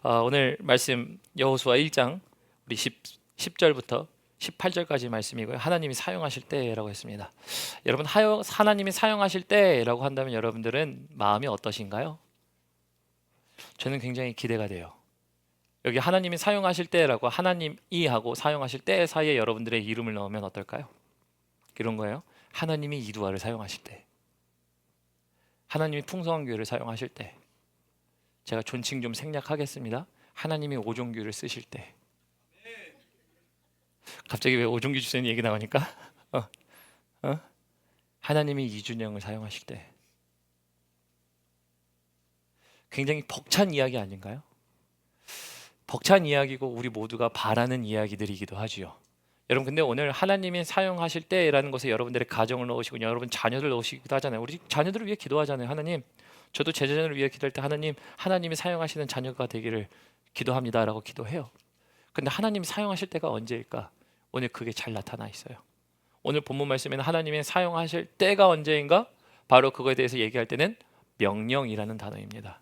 오늘 말씀 여호수아 1장 우리 10절부터 18절까지 말씀이고요. 하나님이 사용하실 때라고 했습니다. 여러분, 하나님이 사용하실 때라고 한다면 여러분들은 마음이 어떠신가요? 저는 굉장히 기대가 돼요. 여기 하나님이 사용하실 때라고 하나님이 하고 사용하실 때 사이에 여러분들의 이름을 넣으면 어떨까요? 이런 거예요. 하나님이 이두아를 사용하실 때, 하나님이 풍성한 교회를 사용하실 때, 제가 존칭 좀 생략하겠습니다. 하나님이 오종규를 쓰실 때. 갑자기 왜 오종규 주세님 얘기 나오니까 하나님이 이준영을 사용하실 때. 굉장히 벅찬 이야기 아닌가요? 벅찬 이야기고 우리 모두가 바라는 이야기들이기도 하지요. 여러분, 근데 오늘 하나님이 사용하실 때라는 것에 여러분들의 가정을 넣으시고 여러분 자녀들 넣으시기도 하잖아요. 우리 자녀들을 위해 기도하잖아요. 하나님, 저도 제 자녀를 위해 기도할 때 하나님이 사용하시는 자녀가 되기를 기도합니다라고 기도해요. 근데 하나님이 사용하실 때가 언제일까? 오늘 그게 잘 나타나 있어요. 오늘 본문 말씀에는 하나님이 사용하실 때가 언제인가? 바로 그거에 대해서 얘기할 때는 명령이라는 단어입니다.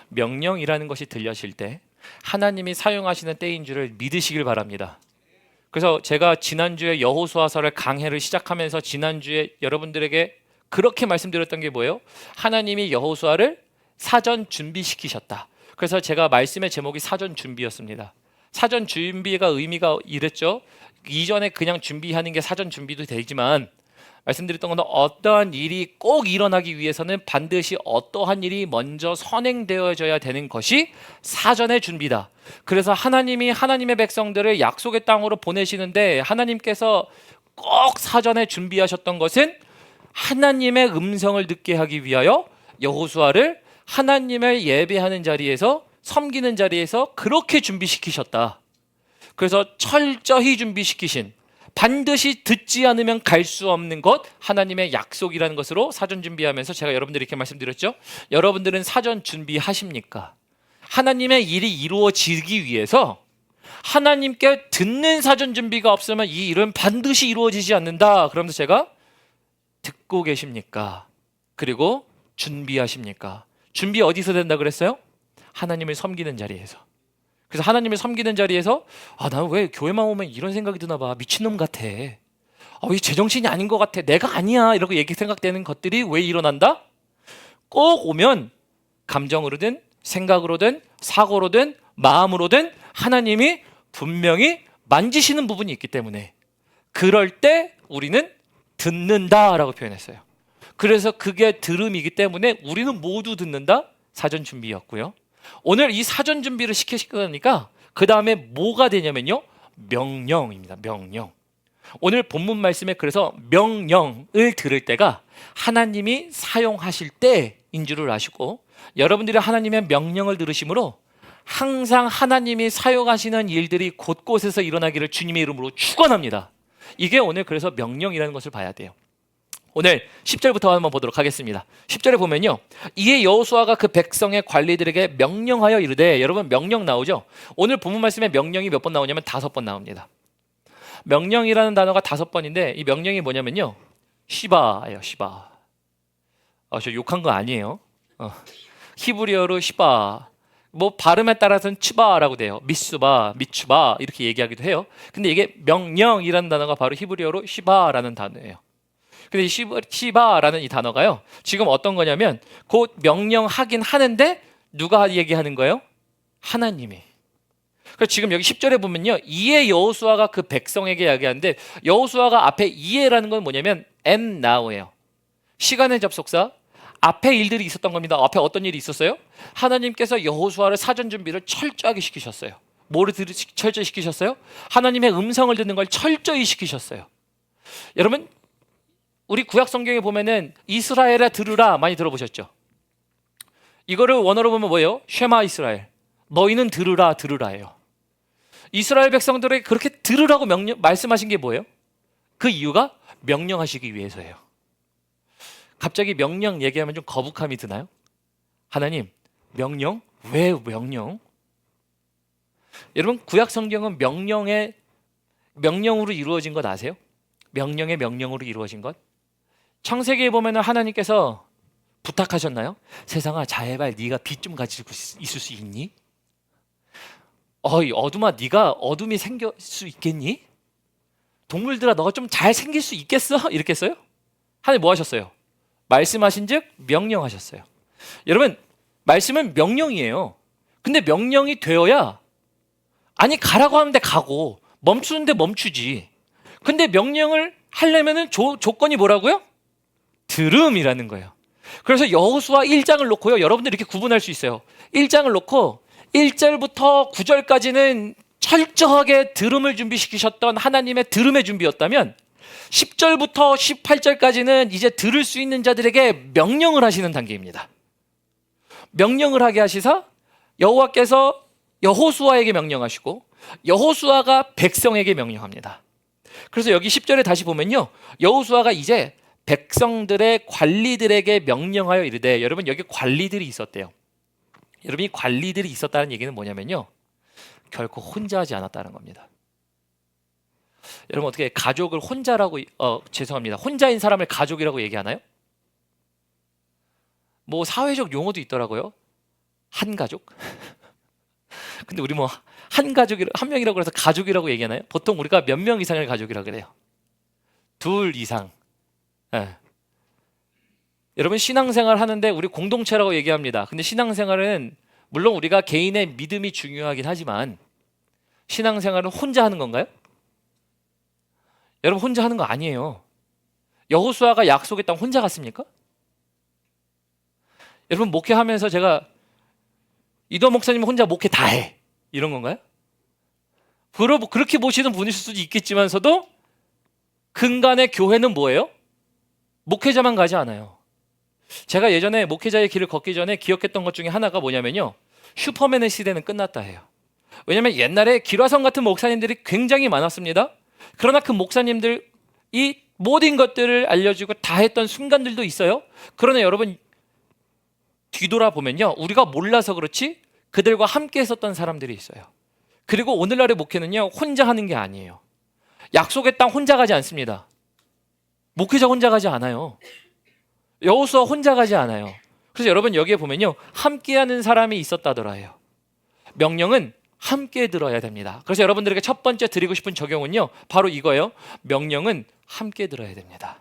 명령이라는 것이 들려질 때 하나님이 사용하시는 때인 줄을 믿으시길 바랍니다. 그래서 제가 지난주에 여호수아서를 강해를 시작하면서 지난주에 여러분들에게 그렇게 말씀드렸던 게 뭐예요? 하나님이 여호수아를 사전 준비시키셨다. 그래서 제가 말씀의 제목이 사전 준비였습니다. 사전 준비가 의미가 이랬죠. 이전에 그냥 준비하는 게 사전 준비도 되지만 말씀드렸던 건 어떠한 일이 꼭 일어나기 위해서는 반드시 어떠한 일이 먼저 선행되어져야 되는 것이 사전의 준비다. 그래서 하나님이 하나님의 백성들을 약속의 땅으로 보내시는데 하나님께서 꼭 사전에 준비하셨던 것은 하나님의 음성을 듣게 하기 위하여 여호수아를 하나님을 예배하는 자리에서 섬기는 자리에서 그렇게 준비시키셨다. 그래서 철저히 준비시키신, 반드시 듣지 않으면 갈 수 없는 것, 하나님의 약속이라는 것으로 사전 준비하면서 제가 여러분들이 이렇게 말씀드렸죠. 여러분들은 사전 준비하십니까? 하나님의 일이 이루어지기 위해서 하나님께 듣는 사전 준비가 없으면 이 일은 반드시 이루어지지 않는다. 그러면서 제가 듣고 계십니까? 그리고 준비하십니까? 준비 어디서 된다 그랬어요? 하나님을 섬기는 자리에서. 그래서 하나님을 섬기는 자리에서 나는 왜 교회만 오면 이런 생각이 드나 봐. 미친놈 같아. 왜 제정신이 아닌 것 같아. 내가 아니야. 이러고 생각되는 것들이 왜 일어난다? 꼭 오면 감정으로든 생각으로든 사고로든 마음으로든 하나님이 분명히 만지시는 부분이 있기 때문에 그럴 때 우리는 듣는다라고 표현했어요. 그래서 그게 들음이기 때문에 우리는 모두 듣는다. 사전 준비였고요. 오늘 이 사전 준비를 시키니까 그 다음에 뭐가 되냐면요, 명령입니다. 명령. 오늘 본문 말씀에 그래서 명령을 들을 때가 하나님이 사용하실 때인 줄을 아시고, 여러분들이 하나님의 명령을 들으심으로 항상 하나님이 사용하시는 일들이 곳곳에서 일어나기를 주님의 이름으로 축원합니다. 이게 오늘 그래서 명령이라는 것을 봐야 돼요. 오늘 10절부터 한번 보도록 하겠습니다. 10절에 보면요, 이에 여호수아가 그 백성의 관리들에게 명령하여 이르되, 여러분 명령 나오죠? 오늘 본문 말씀에 명령이 몇 번 나오냐면 5번 나옵니다. 명령이라는 단어가 5번인데 이 명령이 뭐냐면요, 시바예요. 시바. 저 욕한 거 아니에요. 히브리어로 시바. 뭐 발음에 따라서는 치바라고 돼요. 미스바, 미추바 이렇게 얘기하기도 해요. 근데 이게 명령이라는 단어가 바로 히브리어로 시바라는 단어예요. 근데 시바라는 이 단어가요, 지금 어떤 거냐면 곧 명령하긴 하는데 누가 얘기하는 거예요? 하나님이. 그래서 지금 여기 10절에 보면요, 이에 여호수아가 그 백성에게 이야기하는데, 여호수아가 앞에 이에라는 건 뭐냐면 and now예요. 시간의 접속사, 앞에 일들이 있었던 겁니다. 앞에 어떤 일이 있었어요? 하나님께서 여호수아를 사전 준비를 철저하게 시키셨어요. 뭐를 철저히 시키셨어요? 하나님의 음성을 듣는 걸 철저히 시키셨어요. 여러분, 우리 구약 성경에 보면은 이스라엘아 들으라 많이 들어보셨죠? 이거를 원어로 보면 뭐예요? 쉐마 이스라엘. 너희는 들으라, 들으라예요. 이스라엘 백성들에게 그렇게 들으라고 말씀하신 게 뭐예요? 그 이유가 명령하시기 위해서예요. 갑자기 명령 얘기하면 좀 거북함이 드나요? 하나님, 명령? 왜 명령? 여러분, 구약 성경은 명령으로 이루어진 것 아세요? 명령의 명령으로 이루어진 것? 창세기에 보면 하나님께서 부탁하셨나요? 세상아, 자해발 네가 빚 좀 가지고 있을 수 있니? 어이 어둠아, 네가 어둠이 생길 수 있겠니? 동물들아, 너가 좀 잘 생길 수 있겠어? 이렇게 했어요? 하나님 뭐 하셨어요? 말씀하신 즉 명령하셨어요. 여러분, 말씀은 명령이에요. 근데 명령이 되어야, 아니 가라고 하는데 가고 멈추는데 멈추지. 근데 명령을 하려면은 조건이 뭐라고요? 들음이라는 거예요. 그래서 여호수아 1장을 놓고요, 여러분들 이렇게 구분할 수 있어요. 1장을 놓고 1절부터 9절까지는 철저하게 들음을 준비시키셨던 하나님의 들음의 준비였다면 10절부터 18절까지는 이제 들을 수 있는 자들에게 명령을 하시는 단계입니다. 명령을 하게 하시사 여호와께서 여호수아에게 명령하시고 여호수아가 백성에게 명령합니다. 그래서 여기 10절에 다시 보면요, 여호수아가 이제 백성들의 관리들에게 명령하여 이르되, 여러분 여기 관리들이 있었대요. 여러분이 관리들이 있었다는 얘기는 뭐냐면요, 결코 혼자 하지 않았다는 겁니다. 여러분 어떻게 가족을 혼자라고 죄송합니다, 혼자인 사람을 가족이라고 얘기하나요? 뭐 사회적 용어도 있더라고요. 한 가족. 근데 우리 뭐 한 가족이 한 명이라고 해서 가족이라고 얘기하나요? 보통 우리가 몇 명 이상을 가족이라고 그래요. 둘 이상. 네. 여러분 신앙생활 하는데 우리 공동체라고 얘기합니다. 근데 신앙생활은 물론 우리가 개인의 믿음이 중요하긴 하지만 신앙생활은 혼자 하는 건가요? 여러분 혼자 하는 거 아니에요. 여호수아가 약속의 땅 혼자 갔습니까? 여러분 목회하면서 제가 이도 목사님 혼자 목회 다 해, 이런 건가요? 그렇게 보시는 분일 수도 있겠지만서도 근간의 교회는 뭐예요? 목회자만 가지 않아요. 제가 예전에 목회자의 길을 걷기 전에 기억했던 것 중에 하나가 뭐냐면요, 슈퍼맨의 시대는 끝났다 해요. 왜냐하면 옛날에 기라성 같은 목사님들이 굉장히 많았습니다. 그러나 그 목사님들이 모든 것들을 알려주고 다 했던 순간들도 있어요. 그러나 여러분 뒤돌아보면요, 우리가 몰라서 그렇지 그들과 함께 했었던 사람들이 있어요. 그리고 오늘날의 목회는요, 혼자 하는 게 아니에요. 약속의 땅 혼자 가지 않습니다. 목회자 혼자 가지 않아요. 여호수아 혼자 가지 않아요. 그래서 여러분 여기에 보면요, 함께하는 사람이 있었다더라 해요. 명령은 함께 들어야 됩니다. 그래서 여러분들에게 첫 번째 드리고 싶은 적용은요, 바로 이거예요. 명령은 함께 들어야 됩니다.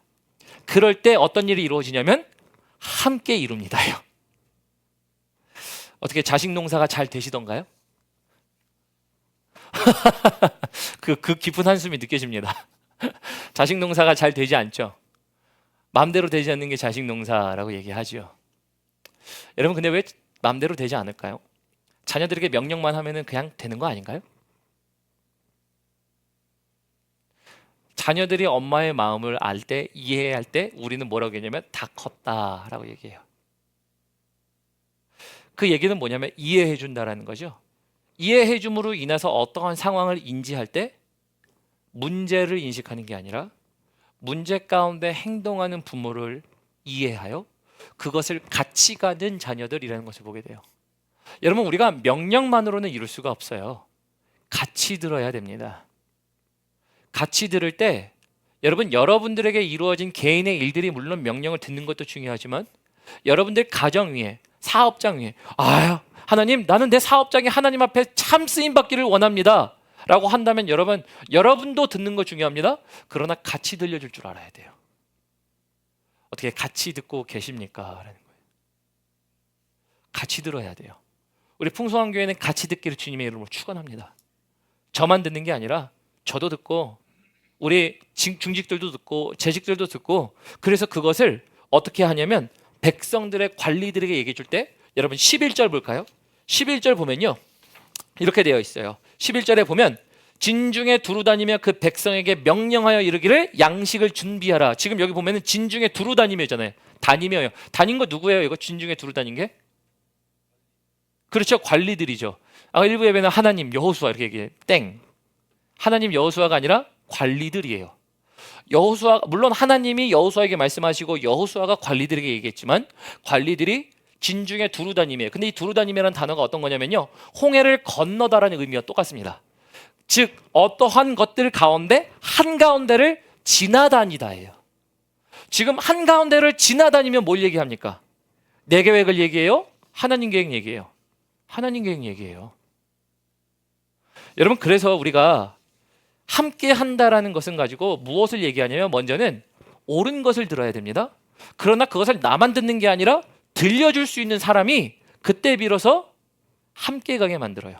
그럴 때 어떤 일이 이루어지냐면 함께 이룹니다요. 어떻게 자식 농사가 잘 되시던가요? 그 깊은 한숨이 느껴집니다. 자식 농사가 잘 되지 않죠. 마음대로 되지 않는 게 자식 농사라고 얘기하죠. 여러분 근데 왜 마음대로 되지 않을까요? 자녀들에게 명령만 하면 그냥 되는 거 아닌가요? 자녀들이 엄마의 마음을 알 때, 이해할 때 우리는 뭐라고 얘기하냐면 다 컸다라고 얘기해요. 그 얘기는 뭐냐면 이해해 준다라는 거죠. 이해해 줌으로 인해서 어떠한 상황을 인지할 때 문제를 인식하는 게 아니라 문제 가운데 행동하는 부모를 이해하여 그것을 같이 가는 자녀들이라는 것을 보게 돼요. 여러분 우리가 명령만으로는 이룰 수가 없어요. 같이 들어야 됩니다. 같이 들을 때 여러분, 여러분들에게 이루어진 개인의 일들이 물론 명령을 듣는 것도 중요하지만 여러분들 가정 위에, 사업장 위에, 하나님 나는 내 사업장이 하나님 앞에 참 쓰임 받기를 원합니다 라고 한다면 여러분도 듣는 거 중요합니다. 그러나 같이 들려줄 줄 알아야 돼요. 어떻게 같이 듣고 계십니까? 라는 거예요. 같이 들어야 돼요. 우리 풍성한 교회는 같이 듣기를 주님의 이름으로 축원합니다. 저만 듣는 게 아니라 저도 듣고 우리 중직들도 듣고 재직들도 듣고, 그래서 그것을 어떻게 하냐면 백성들의 관리들에게 얘기해 줄 때, 여러분 11절 볼까요? 11절 보면요 이렇게 되어 있어요. 11절에 보면 진중에 두루 다니며 그 백성에게 명령하여 이르기를 양식을 준비하라. 지금 여기 보면은 진중에 두루 다니며잖아요. 다니며요. 다닌 거 누구예요? 이거 진중에 두루 다닌 게? 그렇죠, 관리들이죠. 일부 예배는 하나님, 여호수아 이렇게 얘기해. 땡. 하나님, 여호수아가 아니라 관리들이에요. 여호수아, 물론 하나님이 여호수아에게 말씀하시고 여호수아가 관리들에게 얘기했지만 관리들이 진중에 두루 다니며, 근데 이 두루 다니며라는 단어가 어떤 거냐면요, 홍해를 건너다라는 의미와 똑같습니다. 즉 어떠한 것들 가운데 한가운데를 지나다니다예요. 지금 한가운데를 지나다니면 뭘 얘기합니까? 내 계획을 얘기해요? 하나님 계획 얘기해요? 하나님 계획 얘기해요. 여러분, 그래서 우리가 함께 한다라는 것은 가지고 무엇을 얘기하냐면 먼저는 옳은 것을 들어야 됩니다. 그러나 그것을 나만 듣는 게 아니라 들려줄 수 있는 사람이 그때 비로소 함께 가게 만들어요.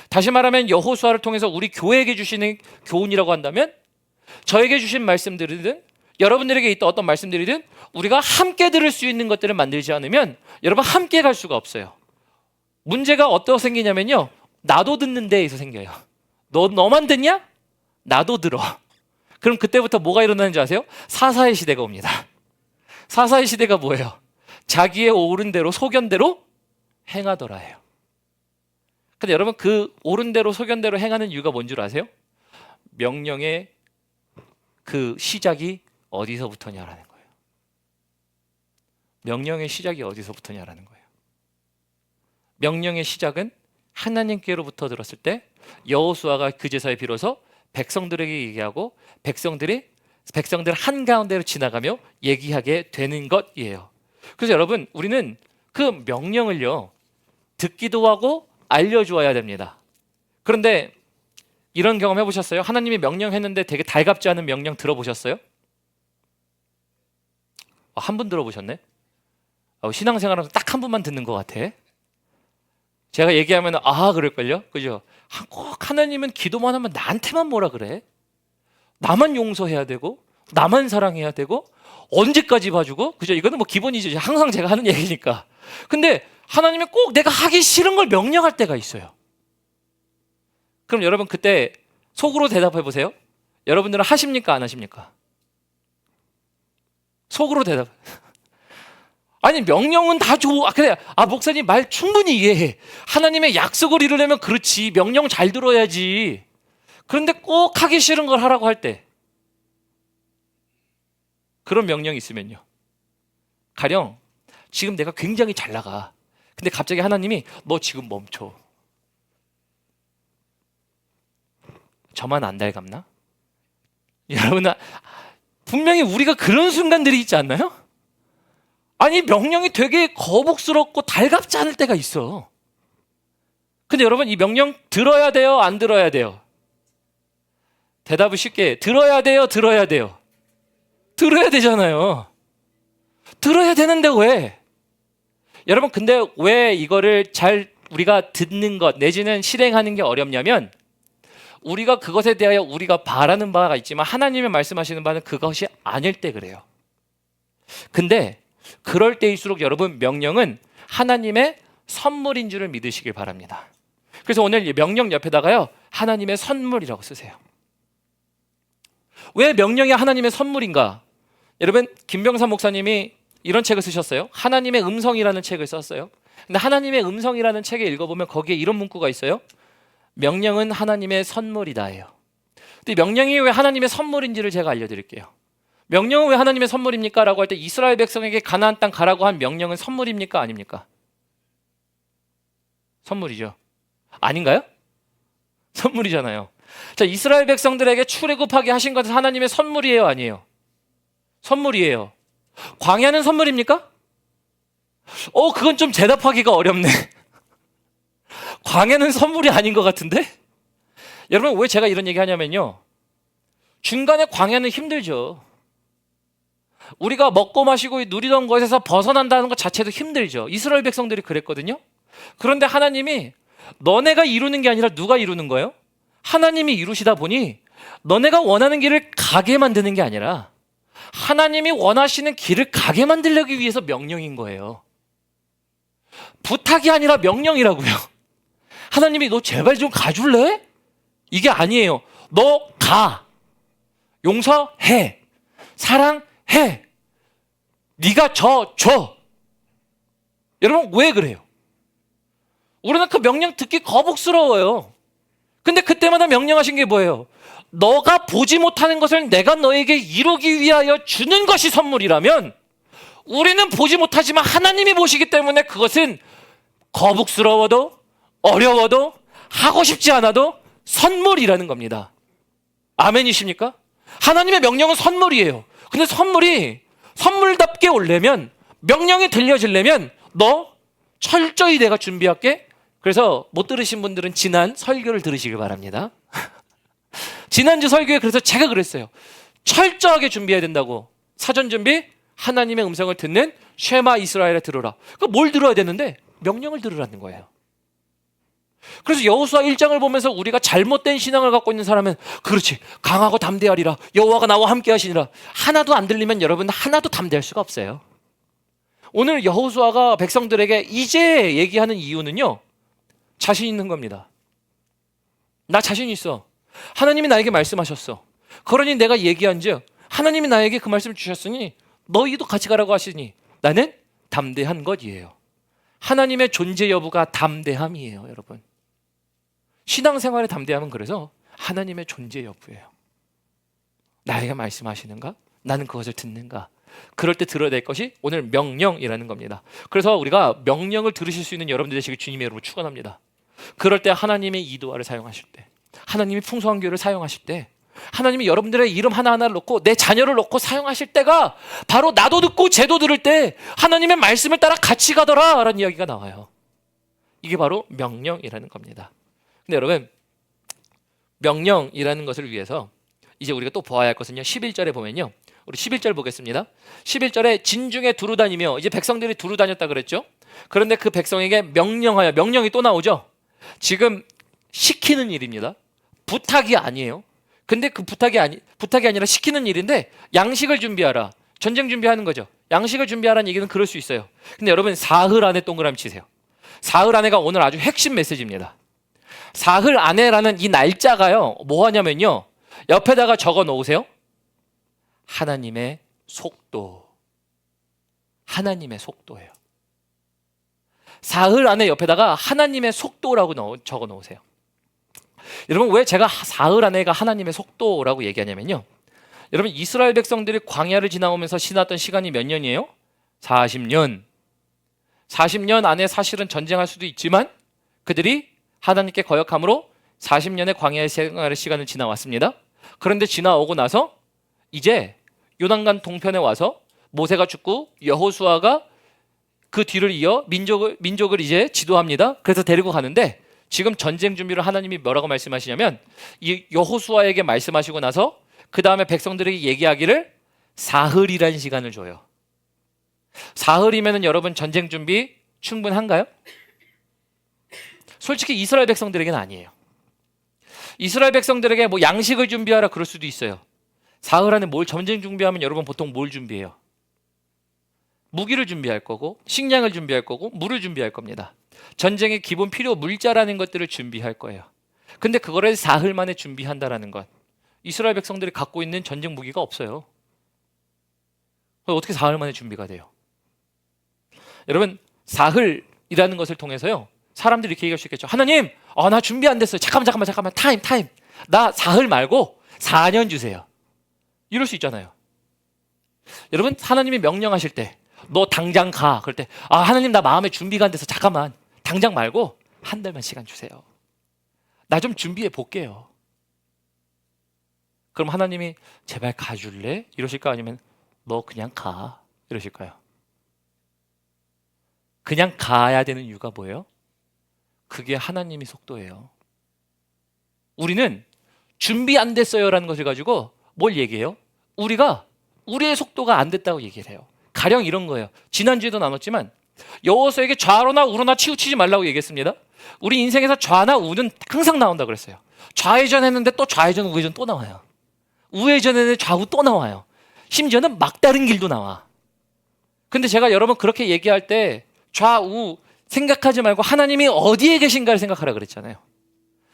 다시 말하면 여호수아를 통해서 우리 교회에게 주시는 교훈이라고 한다면 저에게 주신 말씀들이든 여러분들에게 있던 어떤 말씀들이든 우리가 함께 들을 수 있는 것들을 만들지 않으면 여러분 함께 갈 수가 없어요. 문제가 어떻게 생기냐면요, 나도 듣는 데에서 생겨요. 너만 듣냐? 나도 들어. 그럼 그때부터 뭐가 일어나는 줄 아세요? 사사의 시대가 옵니다. 사사의 시대가 뭐예요? 자기의 옳은 대로 소견대로 행하더라예요. 근데 여러분, 그 옳은 대로 소견대로 행하는 이유가 뭔 줄 아세요? 명령의 그 시작이 어디서부터냐라는 거예요. 명령의 시작이 어디서부터냐라는 거예요. 명령의 시작은 하나님께로부터 들었을 때 여호수아가 그제서야 비로소 백성들에게 얘기하고 백성들 한가운데로 지나가며 얘기하게 되는 것이에요. 그래서 여러분, 우리는 그 명령을요 듣기도 하고 알려주어야 됩니다. 그런데 이런 경험 해보셨어요? 하나님이 명령했는데 되게 달갑지 않은 명령 들어보셨어요? 한 분 들어보셨네? 신앙생활하면서 딱 한 분만 듣는 것 같아. 제가 얘기하면 그럴걸요? 그죠? 꼭 하나님은 기도만 하면 나한테만 뭐라 그래? 나만 용서해야 되고 나만 사랑해야 되고 언제까지 봐주고, 그죠? 이거는 뭐 기본이죠. 항상 제가 하는 얘기니까. 근데 하나님이 꼭 내가 하기 싫은 걸 명령할 때가 있어요. 그럼 여러분, 그때 속으로 대답해 보세요. 여러분들은 하십니까, 안 하십니까? 속으로 대답. 아니, 명령은 다 좋아. 그래. 목사님 말 충분히 이해해. 하나님의 약속을 이루려면 그렇지. 명령 잘 들어야지. 그런데 꼭 하기 싫은 걸 하라고 할 때, 그런 명령이 있으면요, 가령 지금 내가 굉장히 잘 나가. 근데 갑자기 하나님이 너 지금 멈춰. 저만 안 달갑나? 여러분, 분명히 우리가 그런 순간들이 있지 않나요? 아니, 명령이 되게 거북스럽고 달갑지 않을 때가 있어. 근데 여러분, 이 명령 들어야 돼요, 안 들어야 돼요? 대답을 쉽게, 들어야 돼요, 들어야 돼요? 들어야 되잖아요. 들어야 되는데 왜? 여러분, 근데 왜 이거를 잘 우리가 듣는 것 내지는 실행하는 게 어렵냐면, 우리가 그것에 대하여 우리가 바라는 바가 있지만 하나님이 말씀하시는 바는 그것이 아닐 때 그래요. 근데 그럴 때일수록 여러분, 명령은 하나님의 선물인 줄을 믿으시길 바랍니다. 그래서 오늘 이 명령 옆에다가요, 하나님의 선물이라고 쓰세요. 왜 명령이 하나님의 선물인가? 여러분, 김병삼 목사님이 이런 책을 쓰셨어요. 하나님의 음성이라는 책을 썼어요. 근데 하나님의 음성이라는 책에 읽어보면 거기에 이런 문구가 있어요. 명령은 하나님의 선물이다예요. 근데 명령이 왜 하나님의 선물인지를 제가 알려드릴게요. 명령은 왜 하나님의 선물입니까? 라고 할 때 이스라엘 백성에게 가나안 땅 가라고 한 명령은 선물입니까? 아닙니까? 선물이죠. 아닌가요? 선물이잖아요. 자, 이스라엘 백성들에게 출애굽하게 하신 것은 하나님의 선물이에요, 아니에요? 선물이에요. 광야는 선물입니까? 그건 좀 대답하기가 어렵네. 광야는 선물이 아닌 것 같은데? 여러분, 왜 제가 이런 얘기 하냐면요, 중간에 광야는 힘들죠. 우리가 먹고 마시고 누리던 것에서 벗어난다는 것 자체도 힘들죠. 이스라엘 백성들이 그랬거든요. 그런데 하나님이 너네가 이루는 게 아니라 누가 이루는 거예요? 하나님이 이루시다 보니 너네가 원하는 길을 가게 만드는 게 아니라 하나님이 원하시는 길을 가게 만들기 위해서 명령인 거예요. 부탁이 아니라 명령이라고요. 하나님이 너 제발 좀 가줄래? 이게 아니에요. 너 가. 용서해. 사랑해. 네가 줘. 여러분, 왜 그래요? 우리는 그 명령 듣기 거북스러워요. 근데 그때마다 명령하신 게 뭐예요? 너가 보지 못하는 것을 내가 너에게 이루기 위하여 주는 것이 선물이라면, 우리는 보지 못하지만 하나님이 보시기 때문에 그것은 거북스러워도 어려워도 하고 싶지 않아도 선물이라는 겁니다. 아멘이십니까? 하나님의 명령은 선물이에요. 근데 선물이 선물답게 오려면, 명령이 들려지려면 너 철저히 내가 준비할게. 그래서 못 들으신 분들은 지난 설교를 들으시길 바랍니다. 지난주 설교에 그래서 제가 그랬어요. 철저하게 준비해야 된다고. 사전 준비, 하나님의 음성을 듣는 쉐마 이스라엘에 들으라. 그러니까 뭘 들어야 되는데? 명령을 들으라는 거예요. 그래서 여호수아 1장을 보면서 우리가 잘못된 신앙을 갖고 있는 사람은 그렇지, 강하고 담대하리라, 여호와가 나와 함께 하시니라. 하나도 안 들리면 여러분 하나도 담대할 수가 없어요. 오늘 여호수아가 백성들에게 이제 얘기하는 이유는요, 자신 있는 겁니다. 나 자신 있어. 하나님이 나에게 말씀하셨어. 그러니 내가 얘기한즉 하나님이 나에게 그 말씀을 주셨으니 너희도 같이 가라고 하시니 나는 담대한 것이에요. 하나님의 존재 여부가 담대함이에요, 여러분. 신앙생활의 담대함은 그래서 하나님의 존재 여부예요. 나에게 말씀하시는가? 나는 그것을 듣는가? 그럴 때 들어야 될 것이 오늘 명령이라는 겁니다. 그래서 우리가 명령을 들으실 수 있는 여러분들 되시길 주님의 이름으로 축원합니다. 그럴 때 하나님의 이도화를 사용하실 때, 하나님이 풍성한 교회를 사용하실 때, 하나님이 여러분들의 이름 하나하나를 놓고 내 자녀를 놓고 사용하실 때가 바로 나도 듣고 쟤도 들을 때 하나님의 말씀을 따라 같이 가더라 라는 이야기가 나와요. 이게 바로 명령이라는 겁니다. 근데 여러분, 명령이라는 것을 위해서 이제 우리가 또 보아야 할 것은요, 11절에 보면요, 우리 11절 보겠습니다. 11절에 진중에 두루 다니며, 이제 백성들이 두루 다녔다 그랬죠. 그런데 그 백성에게 명령하여, 명령이 또 나오죠. 지금 시키는 일입니다. 부탁이 아니에요. 근데 그 부탁이 아니라 시키는 일인데, 양식을 준비하라. 전쟁 준비하는 거죠. 양식을 준비하라는 얘기는 그럴 수 있어요. 근데 여러분, 사흘 안에 동그라미 치세요. 사흘 안에가 오늘 아주 핵심 메시지입니다. 사흘 안에라는 이 날짜가요, 뭐 하냐면요, 옆에다가 적어 놓으세요. 하나님의 속도. 하나님의 속도예요. 사흘 안에 옆에다가 하나님의 속도라고 적어 놓으세요. 여러분, 왜 제가 사흘 안에가 하나님의 속도라고 얘기하냐면요, 여러분, 이스라엘 백성들이 광야를 지나오면서 지났던 시간이 몇 년이에요? 40년. 40년 안에 사실은 전쟁할 수도 있지만 그들이 하나님께 거역함으로 40년의 광야의 생활의 시간을 지나왔습니다. 그런데 지나오고 나서 이제 요단강 동편에 와서 모세가 죽고 여호수아가 그 뒤를 이어 민족을 이제 지도합니다. 그래서 데리고 가는데, 지금 전쟁 준비를 하나님이 뭐라고 말씀하시냐면, 이 여호수아에게 말씀하시고 나서 그 다음에 백성들에게 얘기하기를 사흘이라는 시간을 줘요. 사흘이면은 여러분 전쟁 준비 충분한가요? 솔직히 이스라엘 백성들에게는 아니에요. 이스라엘 백성들에게 뭐 양식을 준비하라 그럴 수도 있어요. 사흘 안에 뭘 전쟁 준비하면 여러분 보통 뭘 준비해요? 무기를 준비할 거고, 식량을 준비할 거고, 물을 준비할 겁니다. 전쟁의 기본 필요 물자라는 것들을 준비할 거예요. 근데 그거를 사흘 만에 준비한다라는 것, 이스라엘 백성들이 갖고 있는 전쟁 무기가 없어요. 어떻게 사흘 만에 준비가 돼요? 여러분, 사흘이라는 것을 통해서요, 사람들이 이렇게 얘기할 수 있겠죠. 하나님, 나 준비 안 됐어요. 잠깐만. 타임. 나 사흘 말고 4년 주세요. 이럴 수 있잖아요. 여러분, 하나님이 명령하실 때, 너 당장 가. 그럴 때, 하나님, 나 마음에 준비가 안 돼서 잠깐만, 당장 말고 한 달만 시간 주세요. 나 좀 준비해 볼게요. 그럼 하나님이 제발 가줄래? 이러실까? 아니면 너 그냥 가? 이러실까요? 그냥 가야 되는 이유가 뭐예요? 그게 하나님의 속도예요. 우리는 준비 안 됐어요라는 것을 가지고 뭘 얘기해요? 우리의 속도가 안 됐다고 얘기를 해요. 가령 이런 거예요. 지난주에도 나눴지만 여호수아에게 좌로나 우로나 치우치지 말라고 얘기했습니다. 우리 인생에서 좌나 우는 항상 나온다 그랬어요. 좌회전 했는데 또 좌회전, 우회전 또 나와요. 우회전 했는데 좌우 또 나와요. 심지어는 막다른 길도 나와. 근데 제가 여러분 그렇게 얘기할 때 좌우 생각하지 말고 하나님이 어디에 계신가를 생각하라 그랬잖아요.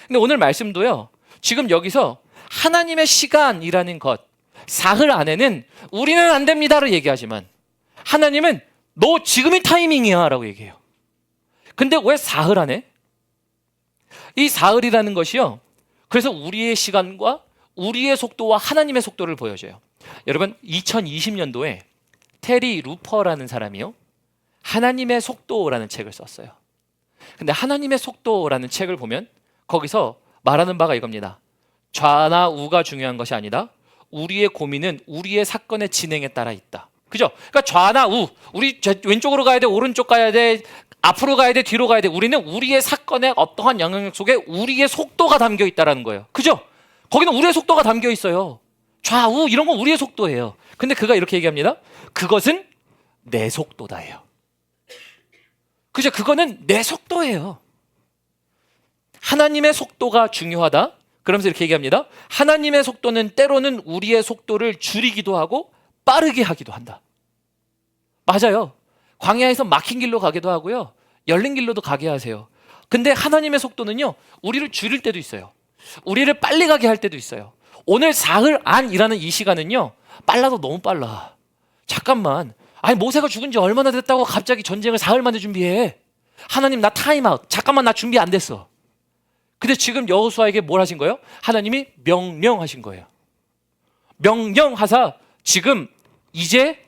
근데 오늘 말씀도요, 지금 여기서 하나님의 시간이라는 것, 사흘 안에는 우리는 안 됩니다를 얘기하지만 하나님은 너 지금이 타이밍이야 라고 얘기해요. 근데 왜 사흘 안에? 이 사흘이라는 것이요, 그래서 우리의 시간과 우리의 속도와 하나님의 속도를 보여줘요. 여러분, 2020년도에 테리 루퍼라는 사람이요, 하나님의 속도라는 책을 썼어요. 근데 하나님의 속도라는 책을 보면 거기서 말하는 바가 이겁니다. 좌나 우가 중요한 것이 아니다. 우리의 고민은 우리의 사건의 진행에 따라 있다. 그죠? 그러니까 좌나 우, 우리 왼쪽으로 가야 돼, 오른쪽 가야 돼, 앞으로 가야 돼, 뒤로 가야 돼. 우리는 우리의 사건의 어떠한 영향력 속에 우리의 속도가 담겨 있다라는 거예요. 그죠? 거기는 우리의 속도가 담겨 있어요. 좌우 이런 건 우리의 속도예요. 근데 그가 이렇게 얘기합니다. 그것은 내 속도다예요. 그죠? 그거는 내 속도예요. 하나님의 속도가 중요하다. 그러면서 이렇게 얘기합니다. 하나님의 속도는 때로는 우리의 속도를 줄이기도 하고 빠르게 하기도 한다. 맞아요. 광야에서 막힌 길로 가기도 하고요. 열린 길로도 가게 하세요. 근데 하나님의 속도는요. 우리를 줄일 때도 있어요. 우리를 빨리 가게 할 때도 있어요. 오늘 사흘 안이라는 이 시간은요. 빨라도 너무 빨라. 잠깐만. 아니 모세가 죽은 지 얼마나 됐다고 갑자기 전쟁을 사흘 만에 준비해. 하나님 나 타임아웃. 잠깐만 나 준비 안 됐어. 근데 지금 여호수아에게 뭘 하신 거예요? 하나님이 명령하신 거예요. 명령하사 지금 이제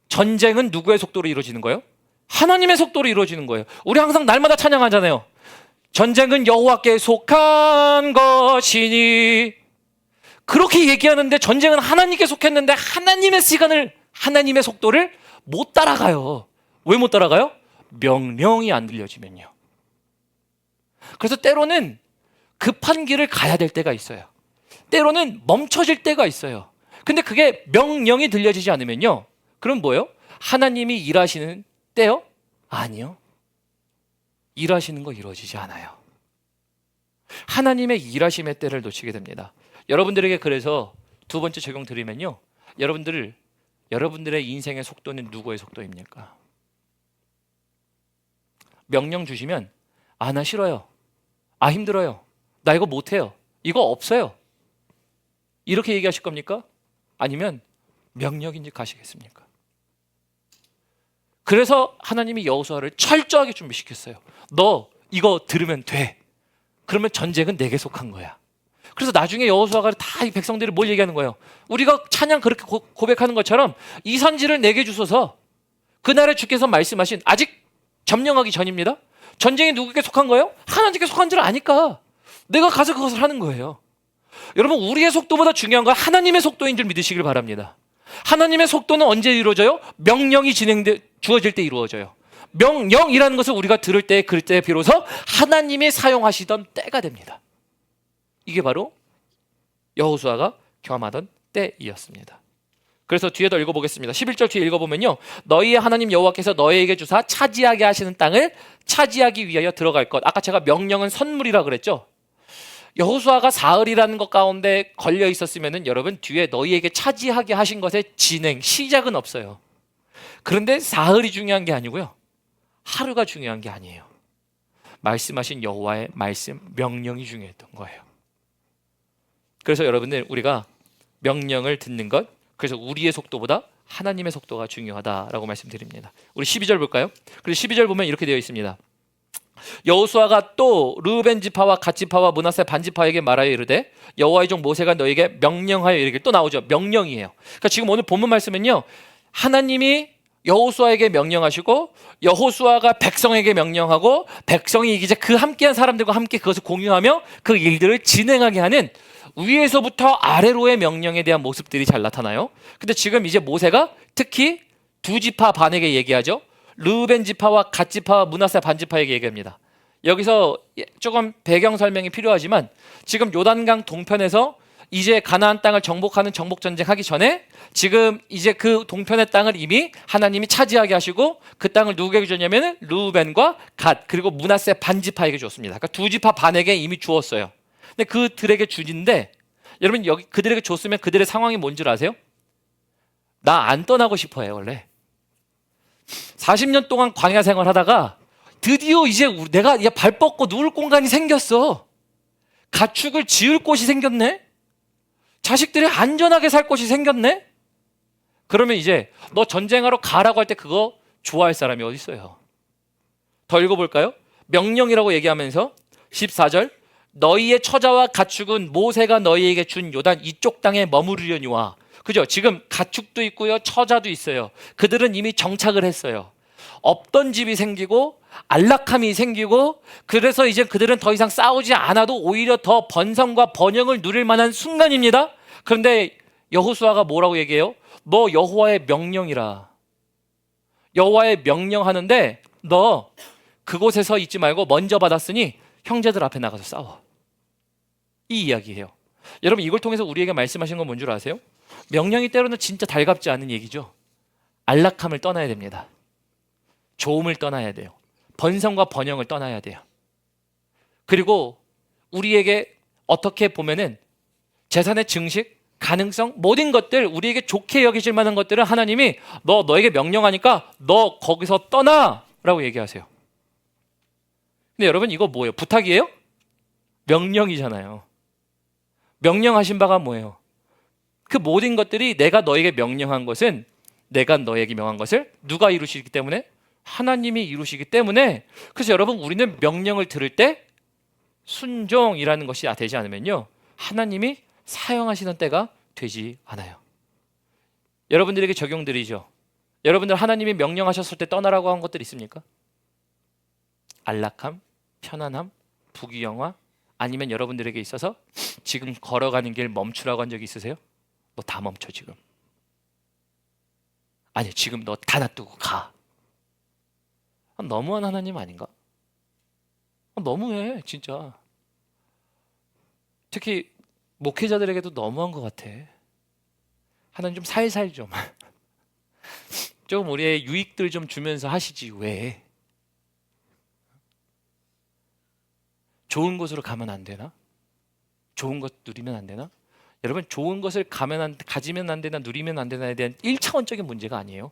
전쟁은 누구의 속도로 이루어지는 거예요? 하나님의 속도로 이루어지는 거예요. 우리 항상 날마다 찬양하잖아요. 전쟁은 여호와께 속한 것이니. 그렇게 얘기하는데 전쟁은 하나님께 속했는데 하나님의 시간을, 하나님의 속도를 못 따라가요. 왜 못 따라가요? 명령이 안 들려지면요. 그래서 때로는 급한 길을 가야 될 때가 있어요. 때로는 멈춰질 때가 있어요. 근데 그게 명령이 들려지지 않으면요. 그럼 뭐예요? 하나님이 일하시는 때요? 아니요. 일하시는 거 이루어지지 않아요. 하나님의 일하심의 때를 놓치게 됩니다. 여러분들에게 그래서 두 번째 적용 드리면요. 여러분들의 인생의 속도는 누구의 속도입니까? 명령 주시면 아, 나 싫어요. 아, 힘들어요. 나 이거 못해요. 이거 없어요. 이렇게 얘기하실 겁니까? 아니면 명령인지 가시겠습니까? 그래서 하나님이 여호수아를 철저하게 준비시켰어요. 너 이거 들으면 돼. 그러면 전쟁은 내게 속한 거야. 그래서 나중에 여호수아가 다 이 백성들이 뭘 얘기하는 거예요? 우리가 찬양 그렇게 고백하는 것처럼 이 선지를 내게 주소서. 그날에 주께서 말씀하신, 아직 점령하기 전입니다. 전쟁이 누구에게 속한 거예요? 하나님께 속한 줄 아니까 내가 가서 그것을 하는 거예요. 여러분, 우리의 속도보다 중요한 건 하나님의 속도인 줄 믿으시길 바랍니다. 하나님의 속도는 언제 이루어져요? 명령이 주어질 때 이루어져요. 명령이라는 것을 우리가 들을 때, 그때 비로소 하나님이 사용하시던 때가 됩니다. 이게 바로 여호수아가 경험하던 때이었습니다. 그래서 뒤에도 읽어보겠습니다. 11절 뒤에 읽어보면요. 너희의 하나님 여호와께서 너희에게 주사 차지하게 하시는 땅을 차지하기 위하여 들어갈 것. 아까 제가 명령은 선물이라 그랬죠. 여호수아가 사흘이라는 것 가운데 걸려 있었으면은 여러분 뒤에 너희에게 차지하게 하신 것의 진행, 시작은 없어요. 그런데 사흘이 중요한 게 아니고요. 하루가 중요한 게 아니에요. 말씀하신 여호와의 말씀, 명령이 중요했던 거예요. 그래서 여러분들 우리가 명령을 듣는 것, 그래서 우리의 속도보다 하나님의 속도가 중요하다라고 말씀드립니다. 우리 12절 볼까요? 그래서 12절 보면 이렇게 되어 있습니다. 여호수아가 또 르우벤 지파와 갓 지파와 므낫세 반 지파에게 말하여 이르되 여호와의 종 모세가 너에게 명령하여 이르길. 또 나오죠. 명령이에요. 그러니까 지금 오늘 본문 말씀은요. 하나님이 여호수아에게 명령하시고 여호수아가 백성에게 명령하고 백성이 이제 그 함께한 사람들과 함께 그것을 공유하며 그 일들을 진행하게 하는 위에서부터 아래로의 명령에 대한 모습들이 잘 나타나요. 근데 지금 이제 모세가 특히 두 지파 반에게 얘기하죠. 르우벤 지파와 갓 지파와 므낫세 반 지파에게 얘기합니다. 여기서 조금 배경 설명이 필요하지만 지금 요단강 동편에서 이제 가나안 땅을 정복하는 정복 전쟁 하기 전에 지금 이제 그 동편의 땅을 이미 하나님이 차지하게 하시고 그 땅을 누구에게 줬냐면 르우벤과 갓 그리고 므낫세 반 지파에게 줬습니다. 그러니까 두 지파 반에게 이미 주었어요. 근데 그들에게 주진데 여러분 여기 그들에게 줬으면 그들의 상황이 뭔 줄 아세요? 나 안 떠나고 싶어 해요. 원래 40년 동안 광야 생활 하다가 드디어 이제 내가 발 뻗고 누울 공간이 생겼어. 가축을 지을 곳이 생겼네. 자식들이 안전하게 살 곳이 생겼네. 그러면 이제 너 전쟁하러 가라고 할 때 그거 좋아할 사람이 어디 있어요? 더 읽어볼까요? 명령이라고 얘기하면서 14절 너희의 처자와 가축은 모세가 너희에게 준 요단 이쪽 땅에 머무르려니와. 그죠? 지금 가축도 있고요, 처자도 있어요. 그들은 이미 정착을 했어요. 없던 집이 생기고 안락함이 생기고 그래서 이제 그들은 더 이상 싸우지 않아도 오히려 더 번성과 번영을 누릴 만한 순간입니다. 그런데 여호수아가 뭐라고 얘기해요? 너 여호와의 명령이라. 여호와의 명령하는데 너 그곳에서 있지 말고 먼저 받았으니 형제들 앞에 나가서 싸워. 이 이야기예요. 여러분, 이걸 통해서 우리에게 말씀하신 건 뭔 줄 아세요? 명령이 때로는 진짜 달갑지 않은 얘기죠. 안락함을 떠나야 됩니다. 조음을 떠나야 돼요. 번성과 번영을 떠나야 돼요. 그리고 우리에게 어떻게 보면은 재산의 증식, 가능성, 모든 것들, 우리에게 좋게 여기실 만한 것들은 하나님이 너에게 명령하니까 너 거기서 떠나! 라고 얘기하세요. 근데 여러분, 이거 뭐예요? 부탁이에요? 명령이잖아요. 명령하신 바가 뭐예요? 그 모든 것들이 내가 너에게 명령한 것은, 내가 너에게 명한 것을 누가 이루시기 때문에? 하나님이 이루시기 때문에. 그래서 여러분, 우리는 명령을 들을 때 순종이라는 것이 되지 않으면요, 하나님이 사용하시는 때가 되지 않아요. 여러분들에게 적용드리죠. 여러분들 하나님이 명령하셨을 때 떠나라고 한 것들 있습니까? 안락함, 편안함, 부귀영화, 아니면 여러분들에게 있어서 지금 걸어가는 길 멈추라고 한 적이 있으세요? 너 다 멈춰 지금. 아니, 지금 너 다 놔두고 가. 너무한 하나님 아닌가? 너무해 진짜. 특히 목회자들에게도 너무한 것 같아. 하나님 좀 살살 좀 조금 우리의 유익들 좀 주면서 하시지. 왜? 좋은 곳으로 가면 안 되나? 좋은 것 누리면 안 되나? 여러분, 좋은 것을 가지면 안 되나, 누리면 안 되나에 대한 1차원적인 문제가 아니에요.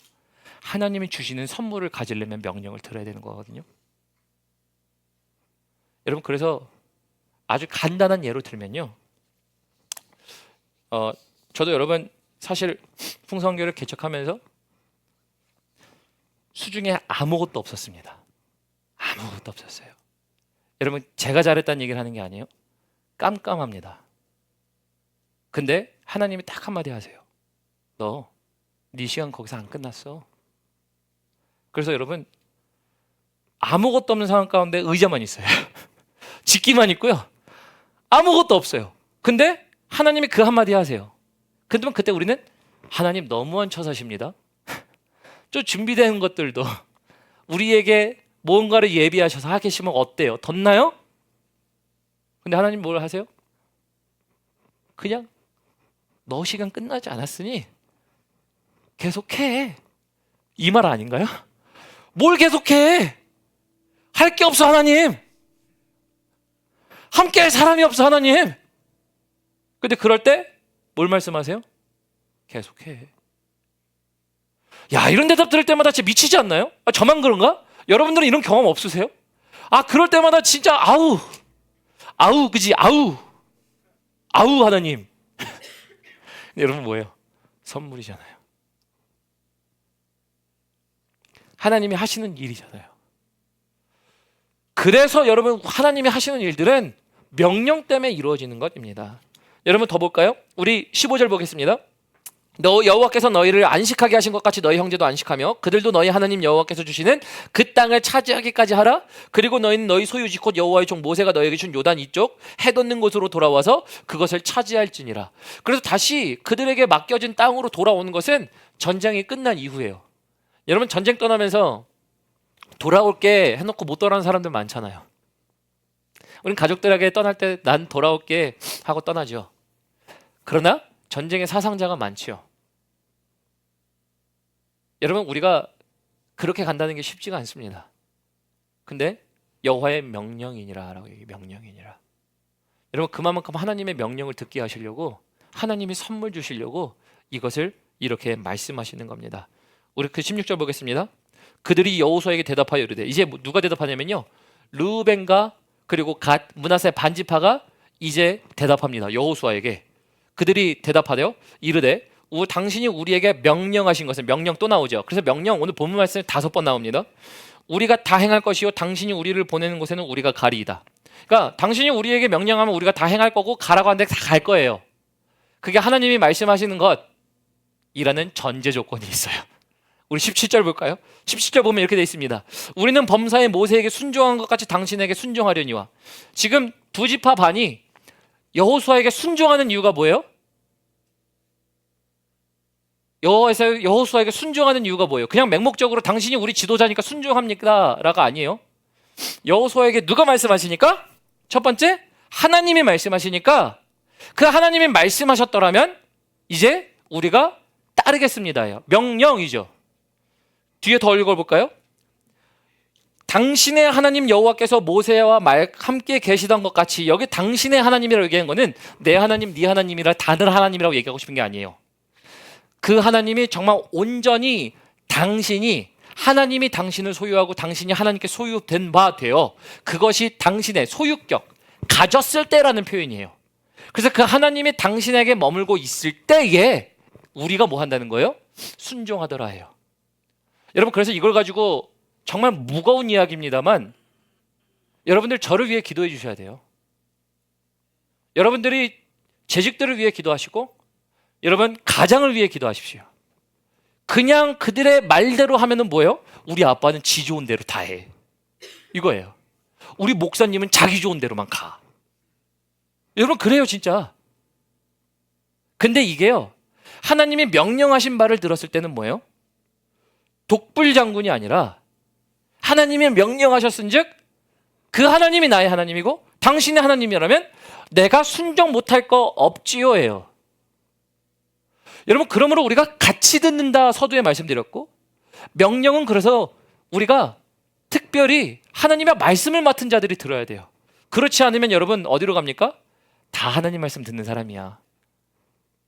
하나님이 주시는 선물을 가지려면 명령을 들어야 되는 거거든요. 여러분, 그래서 아주 간단한 예로 들면요, 저도 여러분 사실 풍성교를 개척하면서 수중에 아무것도 없었습니다. 아무것도 없었어요. 여러분, 제가 잘했다는 얘기를 하는 게 아니에요. 깜깜합니다. 근데 하나님이 딱 한마디 하세요. 너, 네 시간 거기서 안 끝났어. 그래서 여러분, 아무것도 없는 상황 가운데 의자만 있어요. 짓기만 있고요. 아무것도 없어요. 근데 하나님이 그 한마디 하세요. 근데 그때 우리는 하나님 너무한 처사십니다. 좀 준비된 것들도 우리에게 뭔가를 예비하셔서 하고 계시면 어때요? 덧나요? 근데 하나님 뭘 하세요? 그냥 너 시간 끝나지 않았으니 계속해. 이 말 아닌가요? 뭘 계속해? 할 게 없어 하나님. 함께 할 사람이 없어 하나님. 근데 그럴 때 뭘 말씀하세요? 계속해. 야, 이런 대답 들을 때마다 진짜 미치지 않나요? 저만 그런가? 여러분들은 이런 경험 없으세요? 그럴 때마다 진짜 아우 그지? 아우 하나님. 여러분, 뭐예요? 선물이잖아요. 하나님이 하시는 일이잖아요. 그래서 여러분, 하나님이 하시는 일들은 명령 때문에 이루어지는 것입니다. 여러분, 더 볼까요? 우리 15절 보겠습니다. 여호와께서 너희를 안식하게 하신 것 같이 너희 형제도 안식하며 그들도 너희 하나님 여호와께서 주시는 그 땅을 차지하기까지 하라. 그리고 너희는 너희 소유지 곧 여호와의 종 모세가 너희에게 준 요단 이쪽 해 돋는 곳으로 돌아와서 그것을 차지할지니라. 그래서 다시 그들에게 맡겨진 땅으로 돌아오는 것은 전쟁이 끝난 이후예요. 여러분, 전쟁 떠나면서 돌아올게 해놓고 못 돌아오는 사람들 많잖아요. 우린 가족들에게 떠날 때 난 돌아올게 하고 떠나죠. 그러나 전쟁의 사상자가 많지요. 여러분, 우리가 그렇게 간다는 게 쉽지가 않습니다. 근데 여호와의 명령이니라 라고 얘기해요. 명령이니라. 여러분, 그만큼 하나님의 명령을 듣게 하시려고, 하나님이 선물 주시려고 이것을 이렇게 말씀하시는 겁니다. 우리 그 16절 보겠습니다. 그들이 여호수아에게 대답하여 이르되, 이제 누가 대답하냐면요, 르우벤과 그리고 갓, 므낫세 반지파가 이제 대답합니다. 여호수아에게. 그들이 대답하되어 이르되, 당신이 우리에게 명령하신 것은, 명령 또 나오죠. 그래서 명령, 오늘 본문 말씀에 5번 나옵니다. 우리가 다 행할 것이요 당신이 우리를 보내는 곳에는 우리가 가리이다. 그러니까 당신이 우리에게 명령하면 우리가 다 행할 거고, 가라고 하는데 다 갈 거예요. 그게 하나님이 말씀하시는 것이라는 전제 조건이 있어요. 우리 17절 볼까요? 17절 보면 이렇게 되어 있습니다. 우리는 범사에 모세에게 순종한 것 같이 당신에게 순종하려니와. 지금 두 지파 반이 여호수아에게 순종하는 이유가 뭐예요? 여호수아에게 순종하는 이유가 뭐예요? 그냥 맹목적으로 당신이 우리 지도자니까 순종합니까? 라가 아니에요. 여호수아에게 누가 말씀하시니까? 첫 번째, 하나님이 말씀하시니까 그 하나님이 말씀하셨더라면 이제 우리가 따르겠습니다요. 명령이죠. 뒤에 더 읽어볼까요? 당신의 하나님 여호와께서 모세와 함께 계시던 것 같이, 여기 당신의 하나님이라고 얘기한 거는 내 하나님, 네 하나님이라 다른 하나님이라고 얘기하고 싶은 게 아니에요. 그 하나님이 정말 온전히 당신이, 하나님이 당신을 소유하고 당신이 하나님께 소유된 바 되어 그것이 당신의 소유격, 가졌을 때라는 표현이에요. 그래서 그 하나님이 당신에게 머물고 있을 때에 우리가 뭐 한다는 거예요? 순종하더라 해요. 여러분, 그래서 이걸 가지고 정말 무거운 이야기입니다만 여러분들 저를 위해 기도해 주셔야 돼요. 여러분들이 재직들을 위해 기도하시고 여러분 가장을 위해 기도하십시오. 그냥 그들의 말대로 하면은 뭐예요? 우리 아빠는 지 좋은 대로 다 해. 이거예요. 우리 목사님은 자기 좋은 대로만 가. 여러분 그래요 진짜. 근데 이게요, 하나님이 명령하신 바를 들었을 때는 뭐예요? 독불장군이 아니라 하나님이 명령하셨은즉 그 하나님이 나의 하나님이고 당신의 하나님이라면 내가 순종 못할 거 없지요예요. 여러분, 그러므로 우리가 같이 듣는다 서두에 말씀드렸고, 명령은 그래서 우리가 특별히 하나님의 말씀을 맡은 자들이 들어야 돼요. 그렇지 않으면 여러분 어디로 갑니까? 다 하나님 말씀 듣는 사람이야.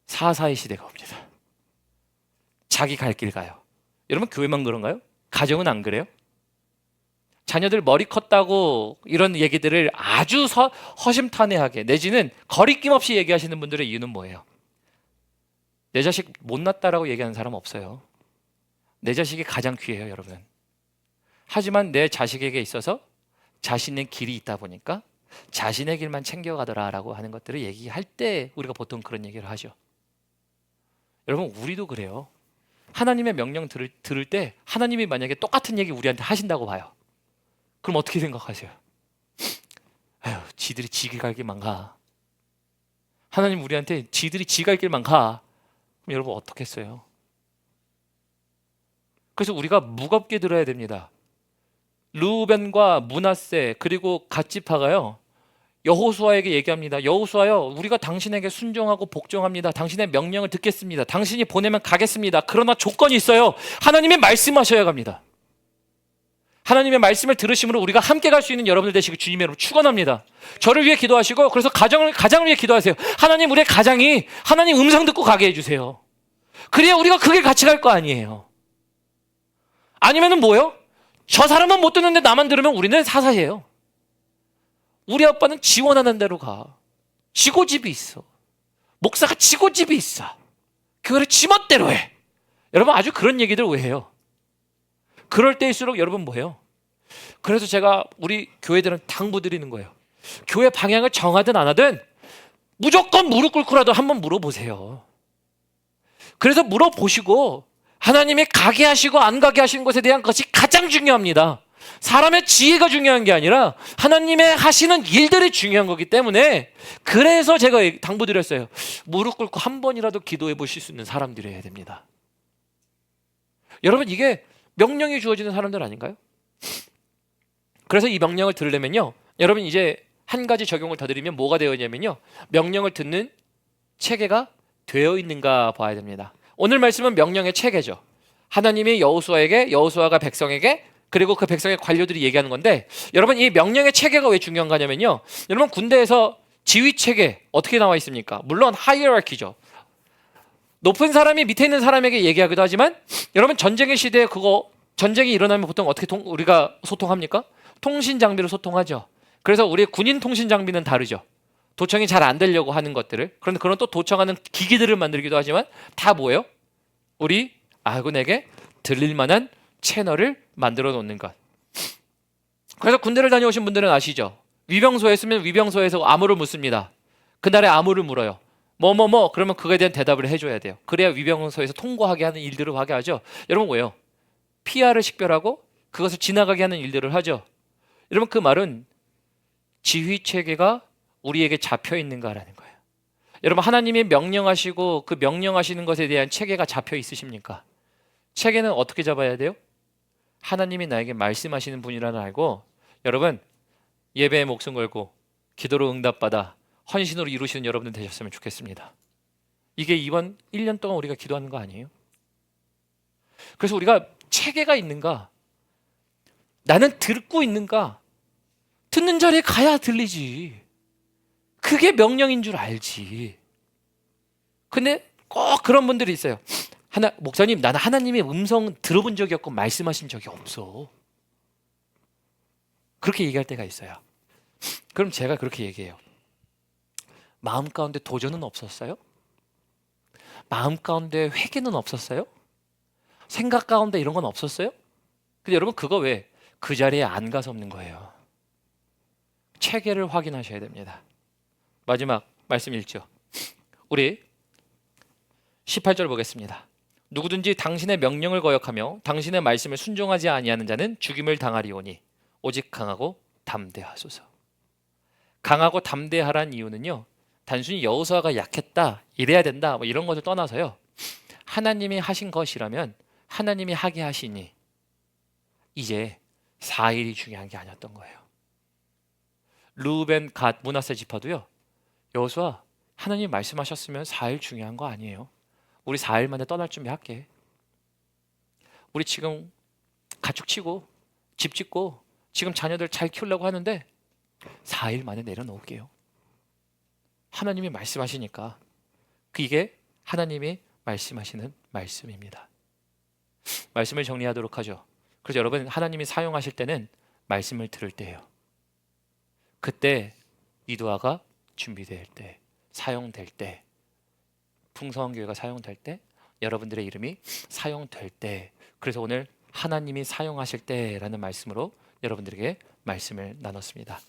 사사의 시대가 옵니다. 자기 갈 길 가요. 여러분 교회만 그런가요? 가정은 안 그래요? 자녀들 머리 컸다고 이런 얘기들을 아주 허심탄회하게 내지는 거리낌 없이 얘기하시는 분들의 이유는 뭐예요? 내 자식 못났다라고 얘기하는 사람 없어요. 내 자식이 가장 귀해요, 여러분. 하지만 내 자식에게 있어서 자신의 길이 있다 보니까 자신의 길만 챙겨가더라라고 하는 것들을 얘기할 때 우리가 보통 그런 얘기를 하죠. 여러분, 우리도 그래요. 하나님의 명령 들을 때 하나님이 만약에 똑같은 얘기 우리한테 하신다고 봐요. 그럼 어떻게 생각하세요? 아유, 지들이 지길 갈 길만 가. 하나님 우리한테 지들이 지 갈 길만 가. 그럼 여러분 어떻겠어요? 그래서 우리가 무겁게 들어야 됩니다. 르우벤과 므낫세 그리고 갓지파가요, 여호수아에게 얘기합니다. 여호수아요, 우리가 당신에게 순종하고 복종합니다. 당신의 명령을 듣겠습니다. 당신이 보내면 가겠습니다. 그러나 조건이 있어요. 하나님이 말씀하셔야 갑니다. 하나님의 말씀을 들으심으로 우리가 함께 갈 수 있는 여러분들 되시길 주님의 이름으로 축원합니다. 저를 위해 기도하시고, 그래서 가장을 위해 기도하세요. 하나님, 우리의 가장이 하나님 음성 듣고 가게 해주세요. 그래야 우리가 그 길 같이 갈 거 아니에요. 아니면은 뭐예요? 저 사람은 못 듣는데 나만 들으면 우리는 사사예요. 우리 아빠는 지원하는 대로 가. 지고집이 있어. 목사가 지고집이 있어. 교회를 지멋대로 해. 여러분 아주 그런 얘기들 왜 해요? 그럴 때일수록 여러분 뭐예요? 그래서 제가 우리 교회들은 당부드리는 거예요. 교회 방향을 정하든 안 하든 무조건 무릎 꿇고라도 한번 물어보세요. 그래서 물어보시고 하나님이 가게 하시고 안 가게 하시는 것에 대한 것이 가장 중요합니다. 사람의 지혜가 중요한 게 아니라 하나님의 하시는 일들이 중요한 거기 때문에, 그래서 제가 당부드렸어요. 무릎 꿇고 한 번이라도 기도해 보실 수 있는 사람들이어야 됩니다. 여러분 이게 명령이 주어지는 사람들 아닌가요? 그래서 이 명령을 들으려면요, 여러분 이제 한 가지 적용을 더 드리면 뭐가 되어 있냐면요, 명령을 듣는 체계가 되어 있는가 봐야 됩니다. 오늘 말씀은 명령의 체계죠. 하나님이 여호수아가 백성에게, 그리고 그 백성의 관료들이 얘기하는 건데, 여러분 이 명령의 체계가 왜 중요한가 하냐면요, 여러분 군대에서 지휘 체계 어떻게 나와 있습니까? 물론 하이어라키죠. 높은 사람이 밑에 있는 사람에게 얘기하기도 하지만, 여러분 전쟁의 시대에 전쟁이 일어나면 보통 어떻게 우리가 소통합니까? 통신 장비로 소통하죠. 그래서 우리의 군인 통신 장비는 다르죠. 도청이 잘 안 되려고 하는 것들을, 그런데 그런 또 도청하는 기기들을 만들기도 하지만 다 뭐예요? 우리 아군에게 들릴 만한 채널을 만들어 놓는 것. 그래서 군대를 다녀오신 분들은 아시죠? 위병소에 있으면 위병소에서 암호를 묻습니다. 그날의 암호를 물어요. 그러면 그거에 대한 대답을 해줘야 돼요. 그래야 위병소에서 통과하게 하는 일들을 하게 하죠. 여러분 뭐예요? PR을 식별하고 그것을 지나가게 하는 일들을 하죠. 여러분 그 말은 지휘 체계가 우리에게 잡혀 있는가라는 거예요. 여러분 하나님이 명령하시고 그 명령하시는 것에 대한 체계가 잡혀 있으십니까? 체계는 어떻게 잡아야 돼요? 하나님이 나에게 말씀하시는 분이라는 알고 여러분 예배에 목숨 걸고 기도로 응답받아 헌신으로 이루시는 여러분들 되셨으면 좋겠습니다. 이게 이번 1년 동안 우리가 기도하는 거 아니에요? 그래서 우리가 체계가 있는가? 나는 듣고 있는가? 듣는 자리에 가야 들리지. 그게 명령인 줄 알지. 근데 꼭 그런 분들이 있어요. 목사님, 나는 하나님의 음성 들어본 적이 없고 말씀하신 적이 없어. 그렇게 얘기할 때가 있어요. 그럼 제가 그렇게 얘기해요. 마음 가운데 도전은 없었어요? 마음 가운데 회개는 없었어요? 생각 가운데 이런 건 없었어요? 근데 여러분 그거 왜 그 자리에 안 가서 없는 거예요? 체계를 확인하셔야 됩니다. 마지막 말씀 읽죠. 우리 18절 보겠습니다. 누구든지 당신의 명령을 거역하며 당신의 말씀을 순종하지 아니하는 자는 죽임을 당하리오니 오직 강하고 담대하소서. 강하고 담대하란 이유는요, 단순히 여호수아가 약했다, 이래야 된다, 뭐 이런 것을 떠나서요, 하나님이 하신 것이라면 하나님이 하게 하시니 이제 4일이 중요한 게 아니었던 거예요. 르우벤, 갓, 므낫세 지파도요, 여호수아, 하나님 말씀하셨으면 4일 중요한 거 아니에요. 우리 4일 만에 떠날 준비할게. 우리 지금 가축 치고 집 짓고 지금 자녀들 잘 키우려고 하는데 4일 만에 내려놓을게요. 하나님이 말씀하시니까 이게 하나님이 말씀하시는 말씀입니다. 말씀을 정리하도록 하죠. 그래서 여러분, 하나님이 사용하실 때는 말씀을 들을 때예요. 그때 이도화가 준비될 때, 사용될 때, 풍성한 교회가 사용될 때, 여러분들의 이름이 사용될 때, 그래서 오늘 하나님이 사용하실 때라는 말씀으로 여러분들에게 말씀을 나눴습니다.